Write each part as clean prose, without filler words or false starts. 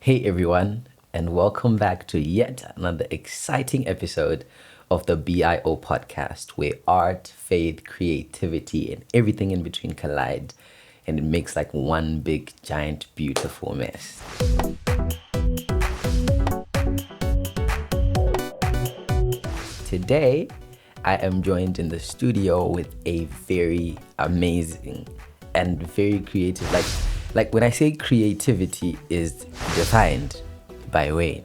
Hey everyone, and welcome back to yet another exciting episode of the BIO podcast, where art, faith, creativity, and everything in between collide, and it makes like one big, giant, beautiful mess. Today, I am joined in the studio with a very amazing and very creative, like when I say creativity is defined by Wayne.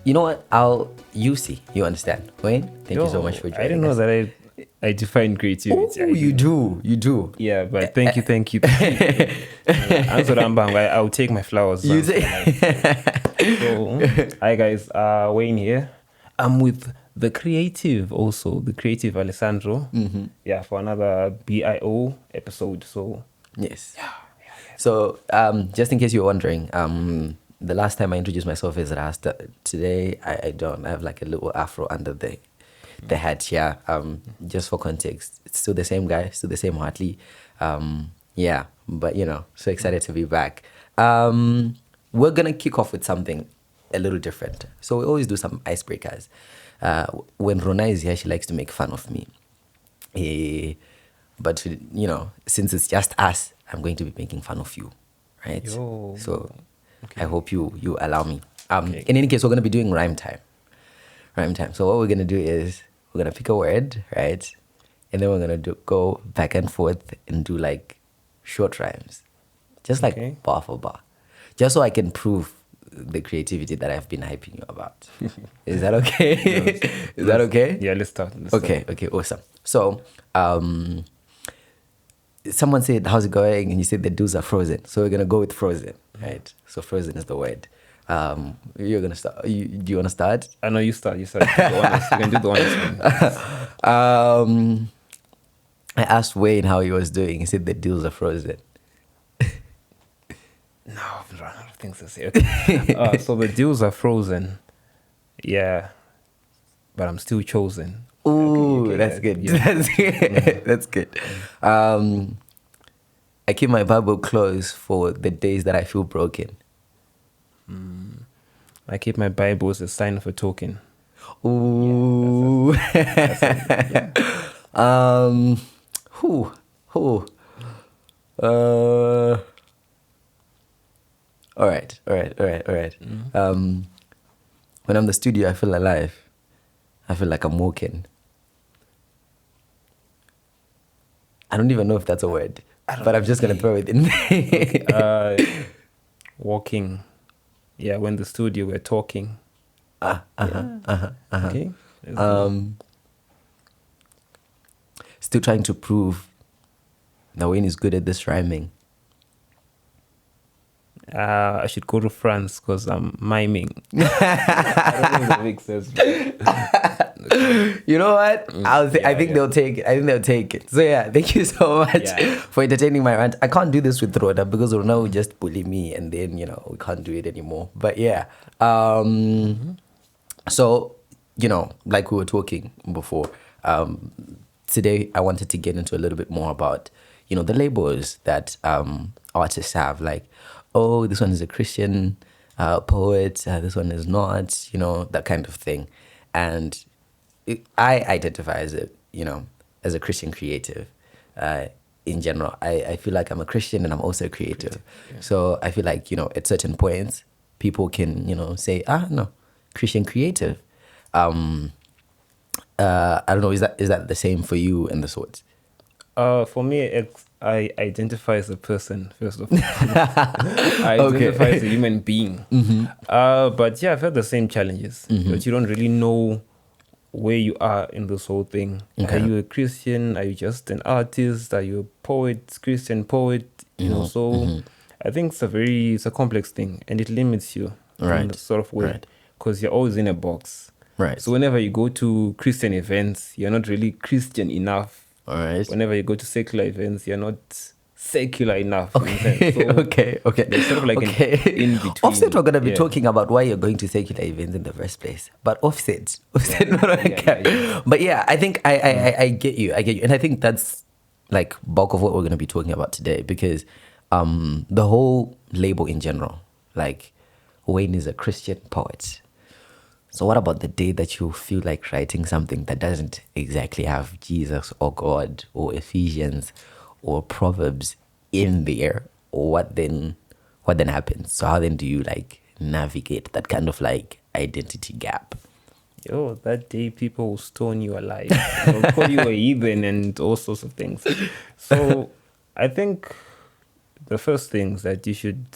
You know what? You understand. Wayne, thank you so much for joining us. I didn't know that I define creativity. Oh, you do. Yeah, but thank you. Answer Rambang, I'll take my flowers. You So, hi guys, Wayne here. I'm with the creative Alessandro. Yeah, for another BIO episode. So Yes. So, just in case you're wondering, the last time I introduced myself as Rasta. Today, I don't. I have like a little afro under the hat here. Just for context, it's still the same guy, still the same Hartley. Yeah, but so excited to be back. We're gonna kick off with something a little different. So we always do some icebreakers. When Rona is here, she likes to make fun of me. But since it's just us, I'm going to be making fun of you, right? Yo. So Okay. I hope you allow me. Okay. In any case, we're going to be doing rhyme time. So what we're going to do is we're going to pick a word, right? And then we're going to go back and forth and do like short rhymes. Just like Okay. bar for bar. Just so I can prove the creativity that I've been hyping you about. Is that okay? Is that okay? Yeah, let's start. Okay, awesome. So, someone said, "How's it going?" And you said the dudes are frozen. So we're gonna go with frozen, right? So frozen is the word. You're gonna start. Do you wanna start? I know you start. You can do the honest one. I asked Wayne how he was doing. He said the deals are frozen. No, I've run out of things to say. Okay. So the deals are frozen. Yeah, but I'm still chosen. Ooh, Okay, that's good. yeah. That's good. That's good. I keep my Bible closed for the days that I feel broken. I keep my Bible as a sign of a token. Ooh. All right. When I'm in the studio, I feel alive. I feel like I'm walking. I don't even know if that's a word, but I'm just gonna throw it in there. Walking. Yeah, when the studio we're talking. Okay. Still trying to prove that Wayne is good at this rhyming. I should go to France because I'm miming. I don't know if that makes sense. You know what? I think they'll take it. They'll take it. So yeah, thank you so much for entertaining my rant. I can't do this with Rhoda because Rhoda will just bully me and then, we can't do it anymore. But yeah. So, like we were talking before, today I wanted to get into a little bit more about, the labels that artists have. Like, oh, this one is a Christian poet, this one is not, that kind of thing. And I identify as a Christian creative. In general, I feel like I'm a Christian and I'm also a creative. Yeah. So I feel like, at certain points, people can, say, no, Christian creative. I don't know, is that the same for you and the sorts? For me, I identify as a person, first of all. I identify as a human being. But yeah, I've had the same challenges. But you don't really know where you are in this whole thing. Okay. Are you a Christian? Are you just an artist? Are you a poet, Christian poet? So I think it's a complex thing, and it limits you in a sort of way because you're always in a box. Right. So whenever you go to Christian events, you're not really Christian enough. All right. Whenever you go to secular events, you're not secular enough. Okay. So okay. There's sort of like an in between. Offset, we're gonna be talking about why you're going to secular events in the first place. But offset. But yeah, I think I get you. And I think that's like bulk of what we're gonna be talking about today, because the whole label in general, like Wayne is a Christian poet. So what about the day that you feel like writing something that doesn't exactly have Jesus or God or Ephesians or Proverbs in there? Or what then happens? So how then do you like navigate that kind of like identity gap? Yo, that day people will stone you alive. They'll call you a heathen and all sorts of things. So I think the first thing is that you should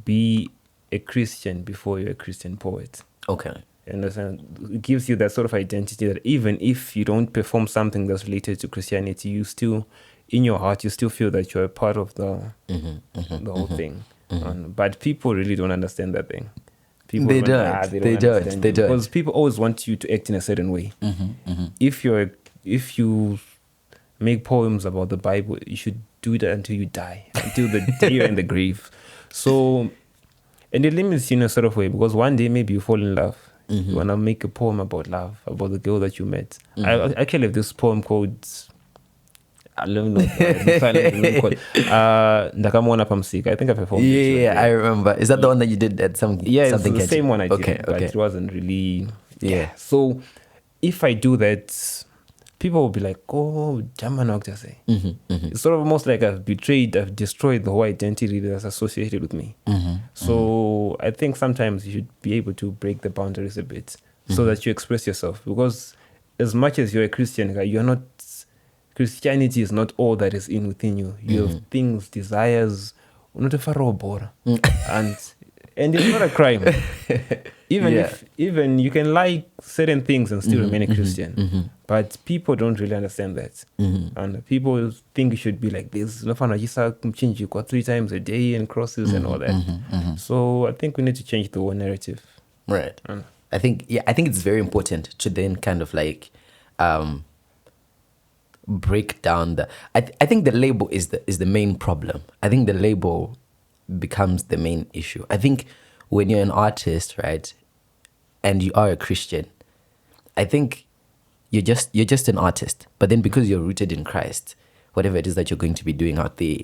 be a Christian before you're a Christian poet. Okay. You understand? It gives you that sort of identity that even if you don't perform something that's related to Christianity, you still, in your heart, you still feel that you're a part of the whole thing. But people really don't understand that thing. People They don't. Because people always want you to act in a certain way. If you make poems about the Bible, you should do that until you die, until the day you're in the grave. So, and it limits you in a sort of way, because one day maybe you fall in love. You want to make a poem about love, about the girl that you met. I actually have this poem called, I don't know, Ndakamona Pamsika. I think I performed it. Yeah, I remember. Is that the one that you did at some? Yeah, something it's the same one I did, okay. but it wasn't really. Yeah. So if I do that, people will be like, "Oh, Jamanok just say." It's sort of almost like I've destroyed the whole identity that's associated with me. So I think sometimes you should be able to break the boundaries a bit so that you express yourself. Because as much as you're a Christian guy, you're not. Christianity is not all that is within you. You have things, desires, not a farobora, and it's not a crime. Even you can like certain things and still remain a Christian, but people don't really understand that, and people think you should be like this. No fun, just 3 times a day and crosses and all that. So I think we need to change the whole narrative. Right. I think it's very important to then kind of like break down I think the label is the main problem. I think the label becomes the main issue. I think when you're an artist, right, and you are a Christian, I think you're just an artist. But then because you're rooted in Christ, whatever it is that you're going to be doing out there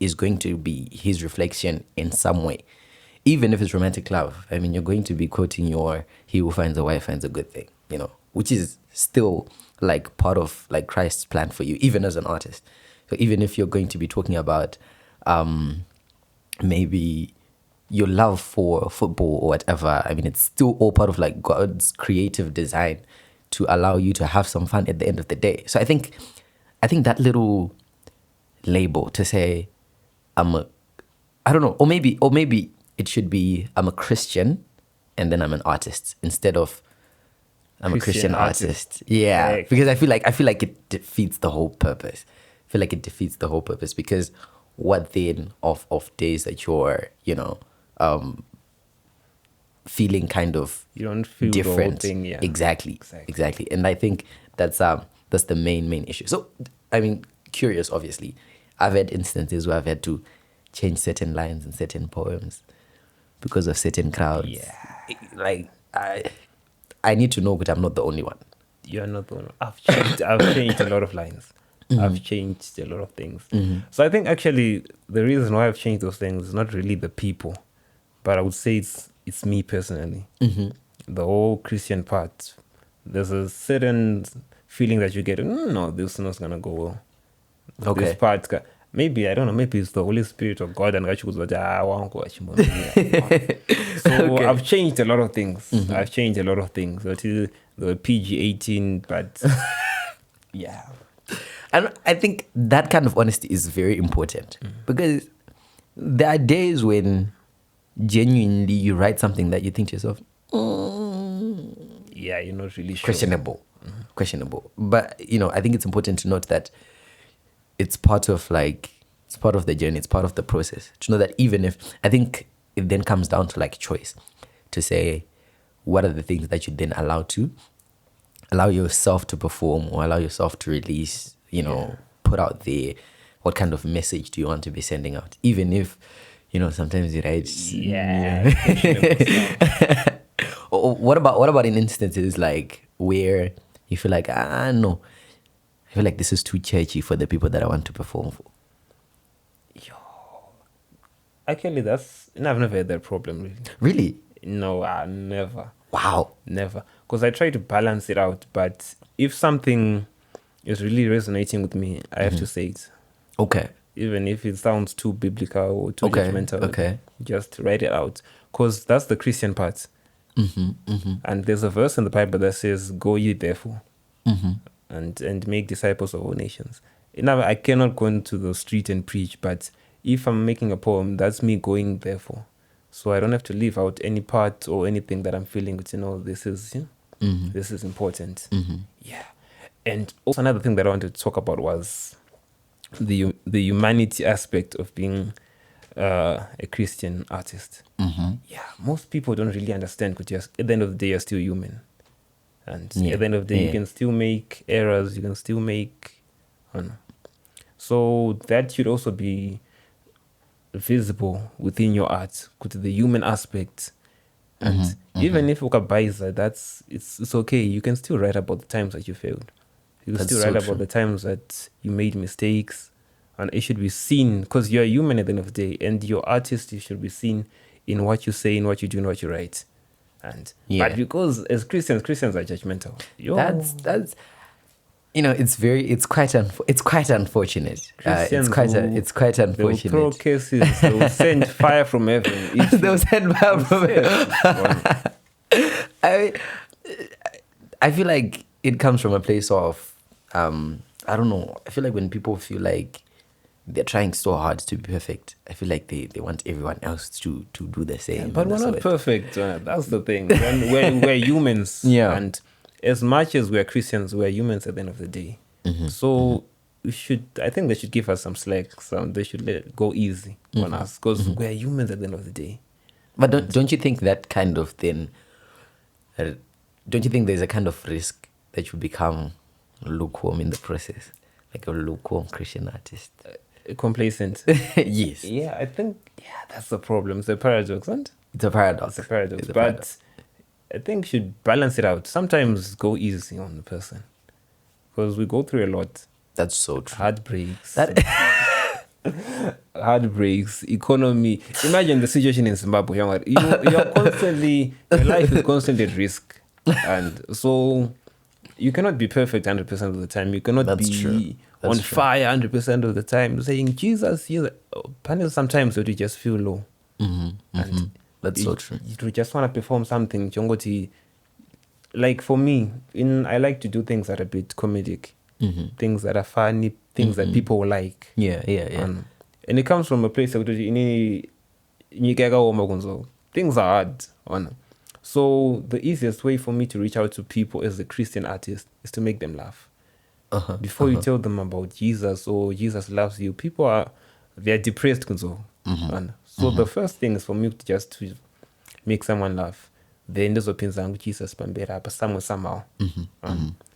is going to be his reflection in some way. Even if it's romantic love, I mean, you're going to be quoting "He who finds a wife finds a good thing," which is still like part of like Christ's plan for you, even as an artist. So even if you're going to be talking about maybe your love for football or whatever, I mean, it's still all part of like God's creative design to allow you to have some fun at the end of the day. So I think that little label to say I don't know, or maybe it should be I'm a Christian and then I'm an artist instead of I'm a Christian artist. Yeah, right. Because I feel like it defeats the whole purpose. Because what then of days that you're feeling kind of you don't feel different. The whole thing, yeah. Exactly. And I think that's the main issue. So I mean, curious, obviously, I've had instances where I've had to change certain lines in certain poems because of certain crowds. Yeah, like I need to know, but I'm not the only one. You're not the only one. I've changed a lot of lines. I've changed a lot of things. So I think actually the reason why I've changed those things is not really the people, but I would say it's me personally. The whole Christian part. There's a certain feeling that you get, no, this is not going to go well. Okay. This part, maybe, I don't know, maybe it's the Holy Spirit of God and so okay. I've changed a lot of things. The PG-18, but yeah. And I think that kind of honesty is very important because there are days when genuinely you write something that you think to yourself, yeah, you're not really sure. Questionable. But, I think it's important to note that it's part of the journey, it's part of the process. To know that even if, I think it then comes down to like choice to say, what are the things that you then allow yourself to perform or allow yourself to release, put out there. What kind of message do you want to be sending out? Even if, sometimes you write. Yeah. Or what about in instances like where you feel like, no, I feel like this is too churchy for the people that I want to perform for? Actually, I've never had that problem, really. Really? No, never. Wow. Never. Because I try to balance it out, but if something is really resonating with me, I have to say it. Okay. Even if it sounds too biblical or too judgmental, Okay. just write it out. Because that's the Christian part. And there's a verse in the Bible that says, "Go ye therefore, and make disciples of all nations." Now, I cannot go into the street and preach, but if I'm making a poem, that's me going therefore. So I don't have to leave out any part or anything that I'm feeling. This is important. Yeah. And also another thing that I wanted to talk about was the humanity aspect of being a Christian artist. Yeah, most people don't really understand, because at the end of the day, you're still human. And at the end of the day, you can still make errors, you can still make... So that should also be visible within your art, to the human aspect. And even if ukabaiza, it's okay. You can still write about the times that you failed. You can still write about the times that you made mistakes, and it should be seen, because you're human at the end of the day, and your artist, you should be seen in what you say, in what you do, in what you write. And but because as Christians are judgmental. That's it's quite unfortunate. It's quite unfortunate. They'll throw cases. They'll send fire from heaven. They'll send fire from heaven. I feel like it comes from a place of I don't know. I feel like when people feel like they're trying so hard to be perfect, I feel like they want everyone else to do the same. Yeah, but we're not perfect. That's the thing. We're humans. Yeah. And as much as we're Christians, we're humans at the end of the day. So I think they should give us some slack. They should go easy on us, because we're humans at the end of the day. But don't you think that kind of thing, don't you think there's a kind of risk that you become lukewarm in the process? Like a lukewarm Christian artist? Complacent. Yes. Yeah, I think, that's the problem. It's a paradox, isn't it? It's a paradox. But I think you should balance it out. Sometimes go easy on the person, because we go through a lot. That's so true. Heartbreaks. Heartbreaks, economy. Imagine the situation in Zimbabwe. You're constantly, your life is constantly at risk. And so you cannot be perfect 100% of the time. You cannot be on fire 100% of the time, saying, Jesus. Panel sometimes you just feel low. And that's so true. You just want to perform something. Like for me, I like to do things that are a bit comedic, things that are funny, things that people like. Yeah. And it comes from a place of things are hard. So the easiest way for me to reach out to people as a Christian artist is to make them laugh. Before you tell them about Jesus or Jesus loves you, they're depressed. So the first thing is for me to make someone laugh. Then there's opinions Jesus Pambera, somehow.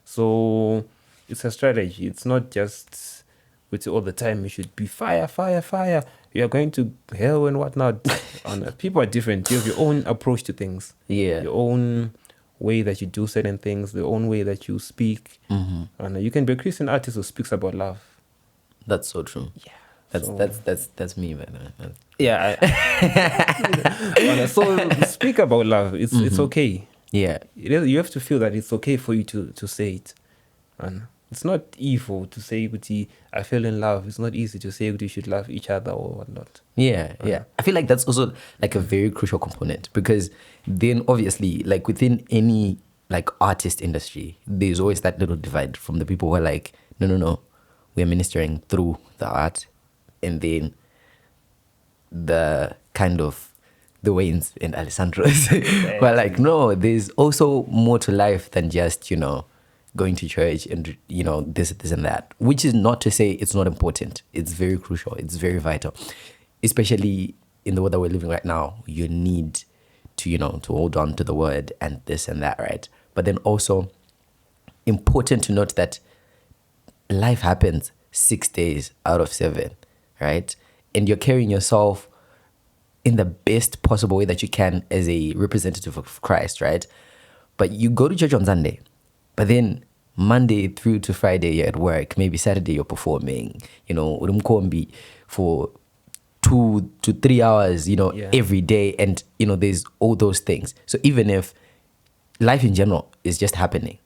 So it's a strategy. It's not just with all the time you should be fire. You are going to hell and whatnot. People are different. You have your own approach to things. Yeah. Your own way that you do certain things, the own way that you speak. And you can be a Christian artist who speaks about love. That's so true. Yeah. That's me, man. Yeah. So speak about love. It's okay. Yeah. You have to feel that it's okay for you to say it. And it's not evil to say, I fell in love. It's not easy to say you should love each other or whatnot. Yeah. I feel like that's also like a very crucial component, because then obviously, like within any like artist industry, there's always that little divide from the people who are like, no, we're ministering through the art, and then the kind of the Waynes and Alessandros who are like, no, there's also more to life than just, going to church and, this and that, which is not to say it's not important. It's very crucial. It's very vital, especially in the world that we're living right now. You need to, to hold on to the word and this and that, right? But then also important to note that life happens 6 days out of 7, right? And you're carrying yourself in the best possible way that you can as a representative of Christ, right? But you go to church on Sunday, but then Monday through to Friday you're at work. Maybe Saturday you're performing, urumkombi for 2 to 3 hours, Yeah. every day, and there's all those things. So even if life in general is just happening,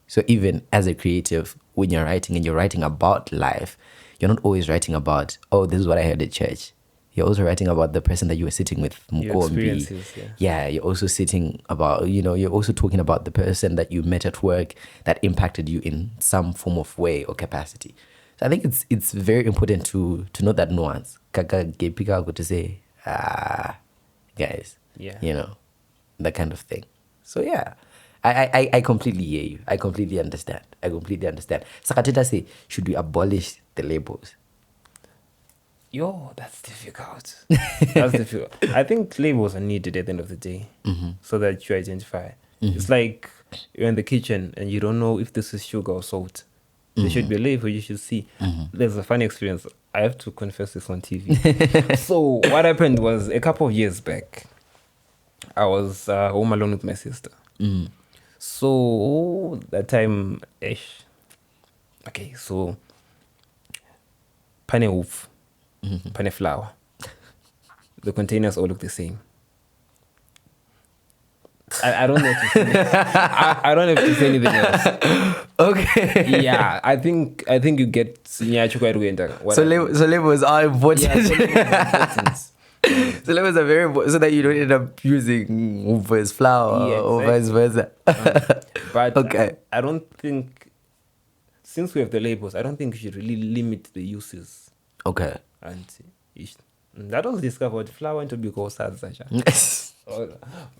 so even as a creative, when you're writing and you're writing about life, you're not always writing about, oh, this is what I heard at church. You're also writing about the person that you were sitting with, Your Mukombi. experiences, Yeah, you're also sitting about, you're also talking about the person that you met at work that impacted you in some form of way or capacity. So I think it's very important to know that nuance. Kaka gepika go to say, guys, Yeah. that kind of thing. So yeah, I completely hear you. I completely understand. Sakateta say, should we abolish the labels? Yo, that's difficult. That's difficult. I think labels are needed at the end of the day, so that you identify. It's like you're in the kitchen and you don't know if this is sugar or salt. There should be a label you should see. There's a funny experience. I have to confess this on TV. So what happened was a couple of years back, I was home alone with my sister. So that time, okay, so pane hoof, pane flour. The containers all look the same. I don't know if to say I don't have to say anything else. Okay. Yeah, I think you get So labels are important. Yeah, so labels are important. So labels are very important so that you don't end up using Uber as flour or vice versa. But okay. I don't think, since we have the labels, I don't think you should really limit the uses. Okay. And that was discovered. Flour into because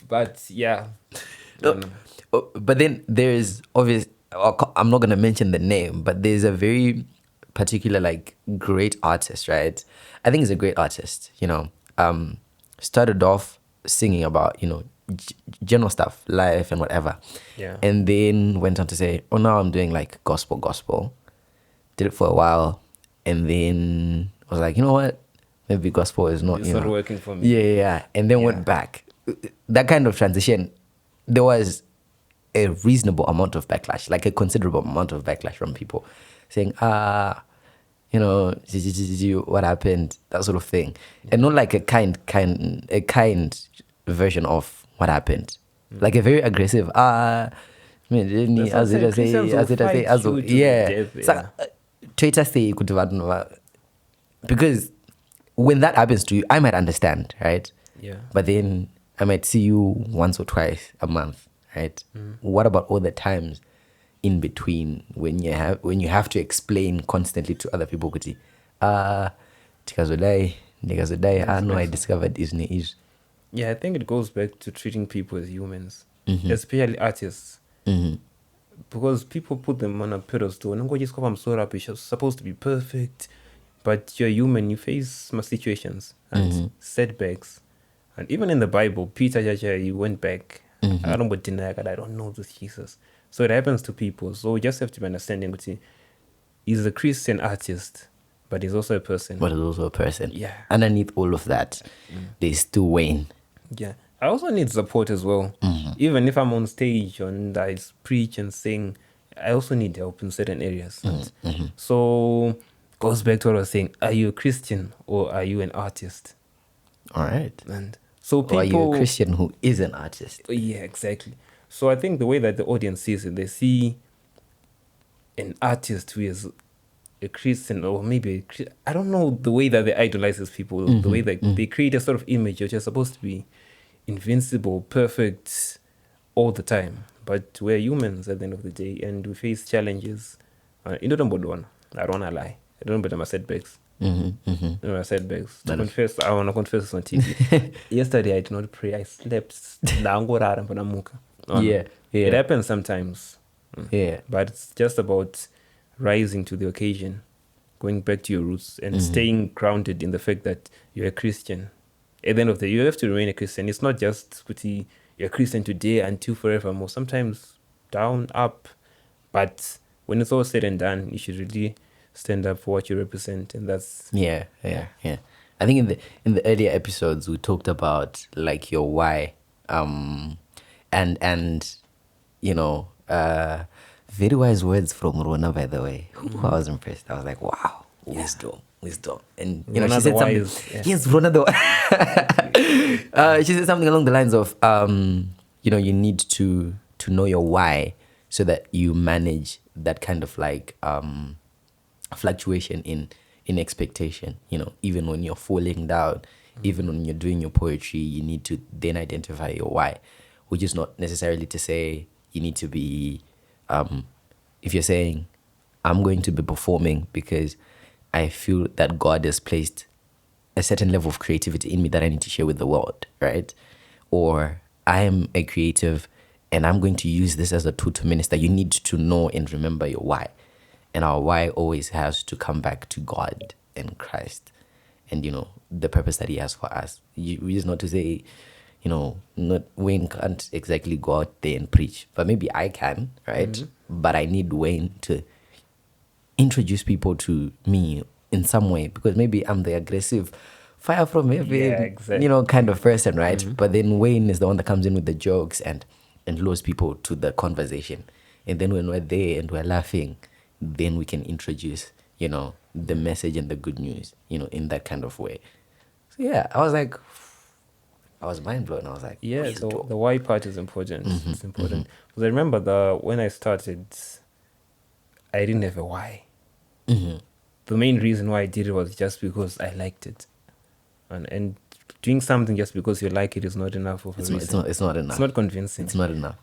but yeah. But then there's obvious. I'm not gonna mention the name, but there's a very particular great artist, right? I think he's a great artist. Started off singing about general stuff, life and whatever. Yeah. And then went on to say, oh, now I'm doing gospel. Did it for a while, and then was like, you know what? Maybe gospel is not. It's not working for me. Yeah. And then went back. That kind of transition, there was a reasonable amount of backlash, a considerable amount of backlash from people saying, what happened, that sort of thing. And not like a kind version of what happened. Like a very aggressive, because when that happens to you, I might understand, right? Yeah. But then I might see you once or twice a month, right? What about all the times in between when you have to explain constantly to other people, I discovered is. Yeah, I think it goes back to treating people as humans, especially artists. Because people put them on a pedestal. I'm so happy, you're supposed to be perfect, but you're human. You face some situations and setbacks. And even in the Bible, Peter, he went back. I don't deny God. I don't know this Jesus. So it happens to people. So you just have to be understanding. He's a Christian artist, but he's also a person. Yeah. Underneath all of that, there's still Wayne. Yeah. I also need support as well. Even if I'm on stage and I preach and sing, I also need help in certain areas. So goes back to what I was saying. Are you a Christian or are you an artist? All right. And so people, or are you a Christian who is an artist? Yeah, exactly. So I think the way that the audience sees it, they see an artist who is a Christian, or maybe I don't know, the way that they idolize these people, the way that they create a sort of image which is supposed to be invincible, perfect all the time. But we're humans at the end of the day, and we face challenges. I don't want to lie. I don't know about my setbacks. My setbacks. I want to confess this on TV. Yesterday I did not pray. I slept. Yeah. It happens sometimes. Yeah. But it's just about rising to the occasion, going back to your roots, and staying grounded in the fact that you're a Christian. At the end of the day, you have to remain a Christian. It's not just you're a Christian today until forevermore. Sometimes down, up. But when it's all said and done, you should really stand up for what you represent, and that's yeah. I think in the earlier episodes we talked about your why, and very wise words from Rona, by the way. I was impressed. I was like, wow, wisdom. wisdom. And Rona she said the something. wise, yeah. Yes, Rona the she said something along the lines of, you need to know your why so that you manage that kind of like fluctuation in expectation. Even when you're falling down, even when you're doing your poetry, you need to then identify your why, which is not necessarily to say you need to be, if you're saying, I'm going to be performing because I feel that God has placed a certain level of creativity in me that I need to share with the world, right? Or I am a creative and I'm going to use this as a tool to minister. You need to know and remember your why. And our why always has to come back to God and Christ and, the purpose that he has for us. We just not to say, not Wayne can't exactly go out there and preach, but maybe I can, right? Mm-hmm. But I need Wayne to introduce people to me in some way because maybe I'm the aggressive fire from heaven, kind of person, right? Mm-hmm. But then Wayne is the one that comes in with the jokes and lures people to the conversation. And then when we're there and we're laughing, then we can introduce, the message and the good news, in that kind of way. So yeah, I was mind blown. I was like, yeah, the why part is important. Mm-hmm. It's important. Because I remember when I started, I didn't have a why. Mm-hmm. The main reason why I did it was just because I liked it. And doing something just because you like it is not enough of a reason. It's not enough. It's not convincing. It's not enough.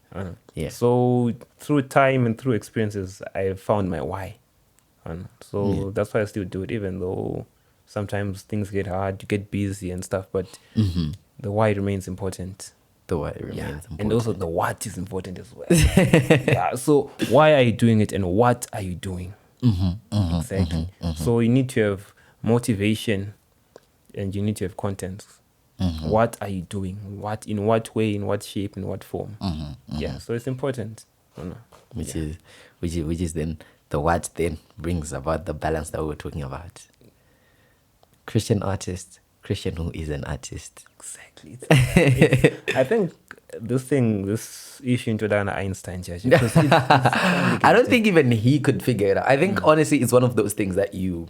Yeah. So through time and through experiences, I found my why. That's why I still do it, even though sometimes things get hard, you get busy and stuff, but the why remains important. The why remains important. And also the what is important as well. Yeah. So why are you doing it and what are you doing? Exactly. So you need to have motivation and you need to have content. What are you doing? In what way, in what shape, in what form? Yeah, so it's important. Which is then the what then brings about the balance that we were talking about. Christian artist, Christian who is an artist. Exactly. I think this issue into Diana Einstein, because I don't think even he could figure it out. I think honestly it's one of those things that you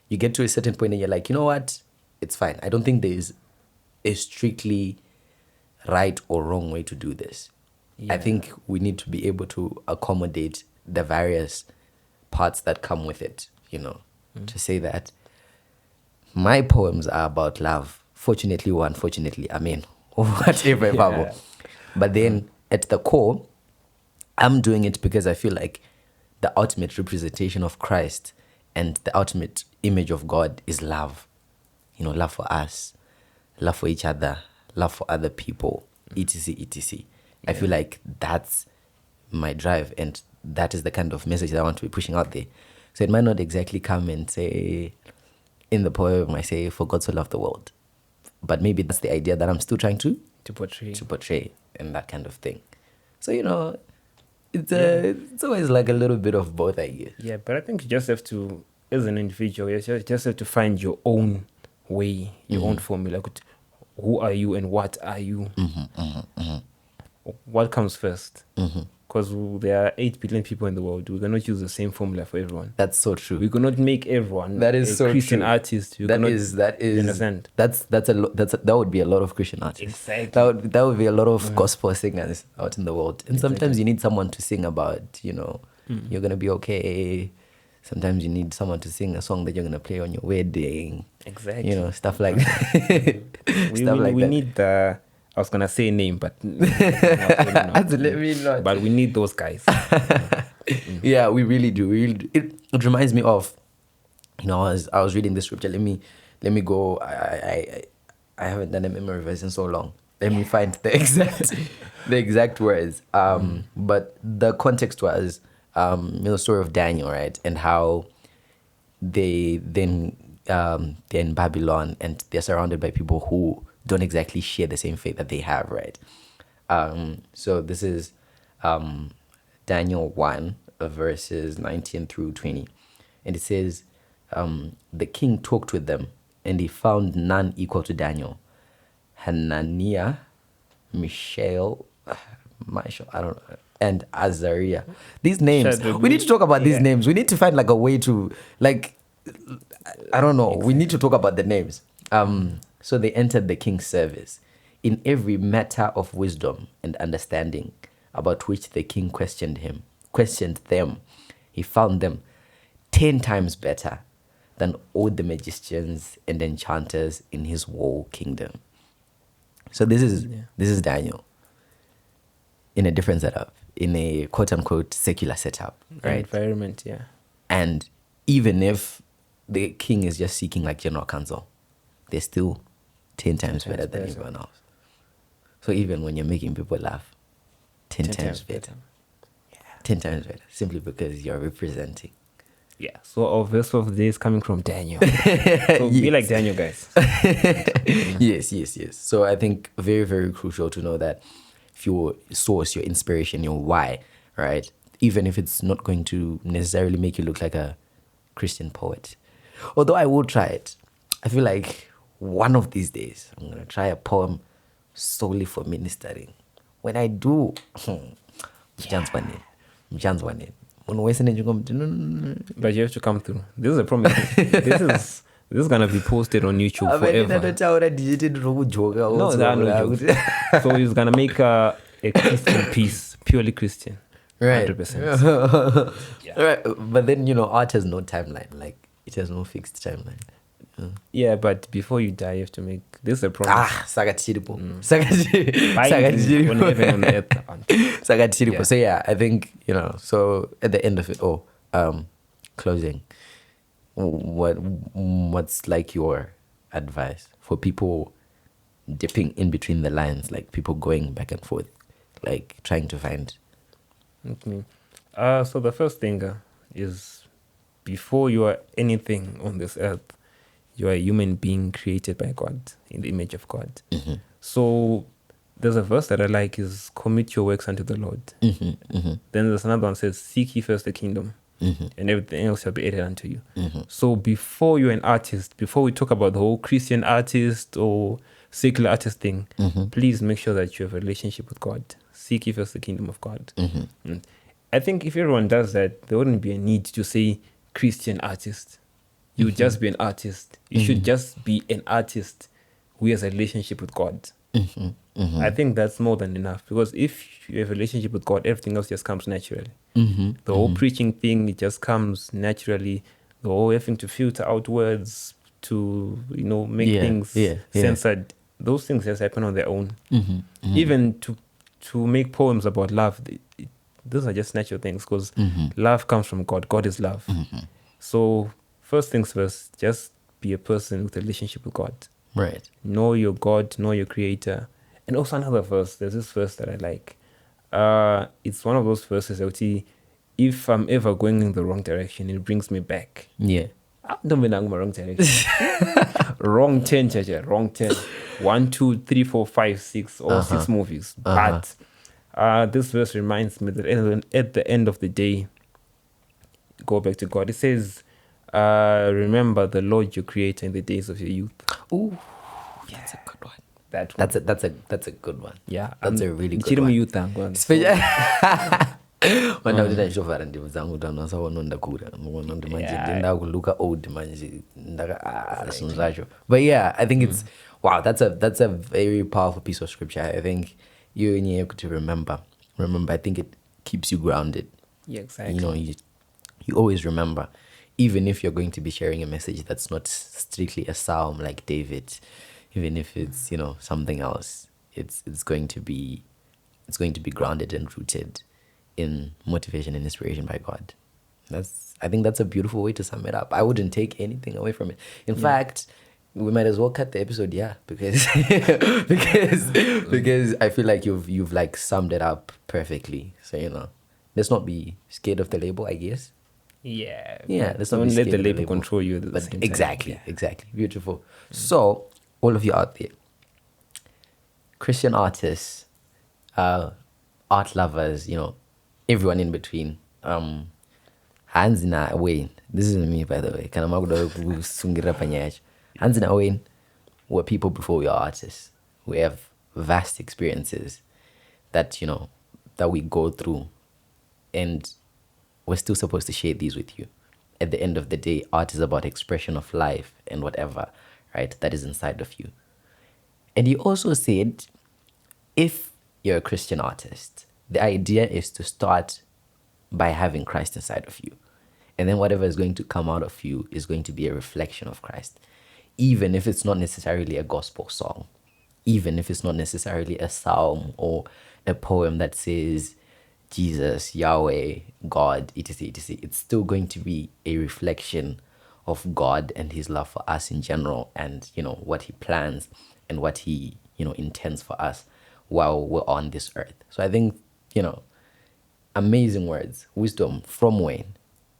get to a certain point and you're like, you know what? It's fine. I don't think there is a strictly right or wrong way to do this. Yeah. I think we need to be able to accommodate the various parts that come with it, to say that my poems are about love. Fortunately or unfortunately, I mean, whatever. Yeah. But then at the core, I'm doing it because I feel like the ultimate representation of Christ and the ultimate image of God is love. Love for us, love for each other, love for other people, etc., etc. I feel like that's my drive and that is the kind of message that I want to be pushing out there. So it might not exactly come and say, in the poem, I say, for God so loved the world. But maybe that's the idea that I'm still trying to portray and that kind of thing. So, it's always like a little bit of both, I guess. Yeah, but I think you just have to, as an individual, you just have to find your own way, your own formula. Who are you and what are you? What comes first? Because there are 8 billion people in the world. We cannot use the same formula for everyone. That's so true. We cannot make everyone a Christian artist. That is. You understand? That would be a lot of Christian artists. Exactly. That would be a lot of gospel singers out in the world. And sometimes you need someone to sing about, you're gonna be okay. Sometimes you need someone to sing a song that you're gonna play on your wedding. Exactly. Stuff like that. We need the. I was gonna say a name, but not. But we need those guys. Yeah, we really do. It reminds me of, I was reading the scripture. Let me go. I haven't done a memory verse in so long. Let me find the exact words. But the context was the story of Daniel, right, and how they're in Babylon and they're surrounded by people who don't exactly share the same faith that they have, right? So this is Daniel 1, verses 19 through 20. And it says, the king talked with them, and he found none equal to Daniel. Hananiah, Mishael, I don't know, and Azariah. These names, we need to talk about these names. We need to find like a way to, like, I don't know. We need to talk about the names. So they entered the king's service in every matter of wisdom and understanding about which the king questioned them. He found them 10 times better than all the magicians and enchanters in his whole kingdom. So this is Daniel in a different setup, in a quote unquote secular setup, right? Environment, yeah. And even if the king is just seeking like general counsel, they're still 10 times better than everyone else. So even when you're making people laugh, 10 times better. Yeah, 10 times better, simply because you're representing. Yeah, so our verse of the day is coming from Daniel. So be like Daniel, guys. Yes. So I think very, very crucial to know that if your source, your inspiration, your why, right? Even if it's not going to necessarily make you look like a Christian poet. Although I will try it. I feel like one of these days, I'm going to try a poem solely for ministering. When I do, chance one it. But you have to come through. This is a promise. This is gonna be posted on YouTube forever. No, there are no jokes. So he's gonna make a Christian piece, purely Christian. Right. 100%. Yeah. Right. But then, art has no timeline. Like, it has no fixed timeline. Yeah, but before you die, you have to make this is a promise. Sakatiripo. Yeah. So yeah, I think, so at the end of it all, closing, what's like your advice for people dipping in between the lines, like people going back and forth, like trying to find? Okay. So the first thing is, before you are anything on this earth, you are a human being created by God in the image of God. Mm-hmm. So there's a verse that I like is commit your works unto the Lord. Mm-hmm. Mm-hmm. Then there's another one that says seek ye first the kingdom, and everything else shall be added unto you. So before you're an artist, before we talk about the whole Christian artist or secular artist thing, please make sure that you have a relationship with God. Seek ye first the kingdom of God. I think if everyone does that, there wouldn't be a need to say Christian artist. You would just be an artist. You should just be an artist who has a relationship with God. I think that's more than enough, because if you have a relationship with God, everything else just comes naturally. The whole preaching thing, it just comes naturally. The whole having to filter out words to, make things censored, those things just happen on their own. Even to make poems about love, those are just natural things, because love comes from God. God is love. So first things first, just be a person with a relationship with God. Right. Know your God, know your creator. And also another verse, there's this verse that I like. It's one of those verses that would see, if I'm ever going in the wrong direction, it brings me back. Yeah. Don't be in the wrong direction. Wrong 10, Chacha, wrong 10. 1, 2, 3, 4, 5, 6, or 6 movies. But this verse reminds me that at the end of the day, go back to God. It says, remember the Lord your creator in the days of your youth. Ooh, that's a good one. That's a good one. Yeah, that's a really good one. Youth, ndinashofara ndimu dzangu ndanasaona ndakura ndi manje ndakuluka old manje zvinhu zvacho. But yeah, I think it's wow, that's a very powerful piece of scripture. I think you have to remember. I think it keeps you grounded. Yeah, exactly. You always remember, even if you're going to be sharing a message that's not strictly a psalm like David, even if it's something else, it's going to be grounded and rooted in motivation and inspiration by God. I think that's a beautiful way to sum it up. I wouldn't take anything away from it. In fact, we might as well cut the episode, because because I feel like you've like summed it up perfectly. So let's not be scared of the label, I guess. Yeah. Let's not don't be let scared the of label control you. At the same time. Exactly. Beautiful. So all of you out there, Christian artists, art lovers, everyone in between. Hanzina Wayne. This is me, by the way. Hanzina Wayne were people before we are artists. We have vast experiences that that we go through, and we're still supposed to share these with you. at the end of the day, art is about expression of life and whatever, right, that is inside of you. And he also said, if you're a Christian artist, the idea is to start by having Christ inside of you. And then whatever is going to come out of you is going to be a reflection of Christ. Even if it's not necessarily a gospel song, even if it's not necessarily a psalm or a poem that says Jesus, Yahweh, God, etc., etc., it's still going to be a reflection of God and his love for us in general, and, you know, what he plans and what he, you know, intends for us while we're on this earth. So I think, you know, amazing words, wisdom from Wayne.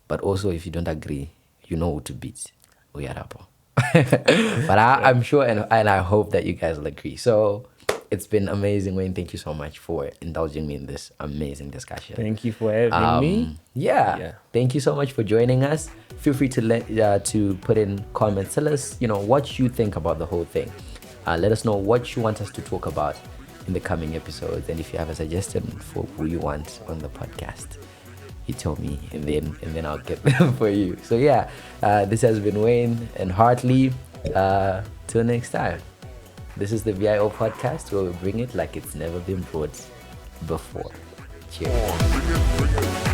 But also, if you don't agree, you know who to beat. We are up. But I'm sure and I hope that you guys will agree. So it's been amazing, Wayne. Thank you so much for indulging me in this amazing discussion. Thank you for having me. Yeah. Thank you so much for joining us. Feel free to put in comments. Tell us, you know, what you think about the whole thing. Let us know what you want us to talk about in the coming episodes, and if you have a suggestion for who you want on the podcast, you tell me, and then I'll get them for you. So yeah, this has been Wayne and Hartley. Till next time. This is the BIO podcast, where we bring it like it's never been brought before. Cheers.